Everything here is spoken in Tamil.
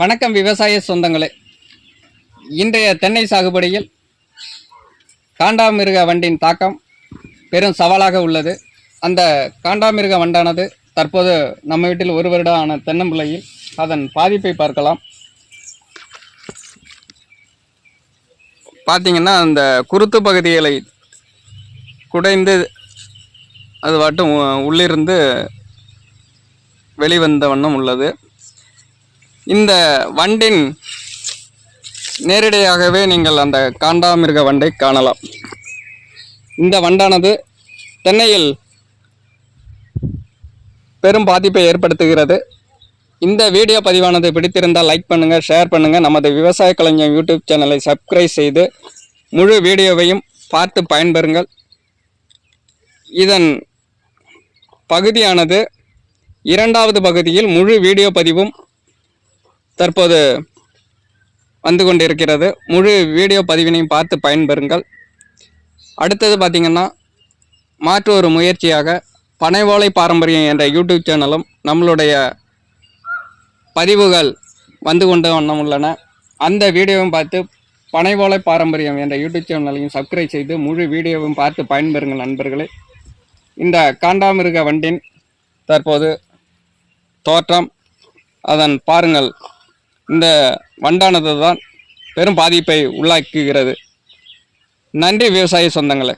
வணக்கம் விவசாய சொந்தங்களே. இன்றைய தென்னை சாகுபடியில் காண்டாமிருக வண்டின் தாக்கம் பெரும் சவாலாக உள்ளது. அந்த காண்டாமிருக வண்டானது தற்போது நம்ம வீட்டில் ஒரு வருடம் ஆன தென்னம்பிள்ளையில் அதன் பாதிப்பை பார்க்கலாம். பார்த்தீங்கன்னா அந்த குருத்து பகுதிகளை குடைந்து அது மட்டும் உள்ளிருந்து வெளிவந்த வண்ணம் உள்ளது. இந்த வண்டின் நேரடியாகவே நீங்கள் அந்த காண்டாமிருக வண்டை காணலாம். இந்த வண்டானது தென்னையில் பெரும் பாதிப்பை ஏற்படுத்துகிறது. இந்த வீடியோ பதிவானது பிடித்திருந்தால் லைக் பண்ணுங்கள், ஷேர் பண்ணுங்கள். நமது விவசாய கலைஞர் யூடியூப் சேனலை சப்ஸ்கிரைப் செய்து முழு வீடியோவையும் பார்த்து பயன்பெறுங்கள். இதன் பகுதியானது இரண்டாவது பகுதியில் முழு வீடியோ பதிவும் தற்போது வந்து கொண்டிருக்கிறது. முழு வீடியோ பதிவினையும் பார்த்து பயன்பெறுங்கள். அடுத்தது பார்த்திங்கன்னா மாற்று ஒரு முயற்சியாக பனைவோலை பாரம்பரியம் என்ற யூடியூப் சேனலும் நம்மளுடைய பதிவுகள் வந்து கொண்டு வண்ணம் உள்ளன. அந்த வீடியோவும் பார்த்து பனைவோலை பாரம்பரியம் என்ற யூடியூப் சேனலையும் சப்ஸ்கிரைப் செய்து முழு வீடியோவும் பார்த்து பயன்பெறுங்கள் நண்பர்களே. இந்த காண்டாமிருக வண்டின் தற்போது தோற்றம் அதன் பாருங்கள். இந்த வண்டானது தான் பெரும் பாதிப்பை உள்ளாக்குகிறது. நன்றி விவசாய சொந்தங்களே.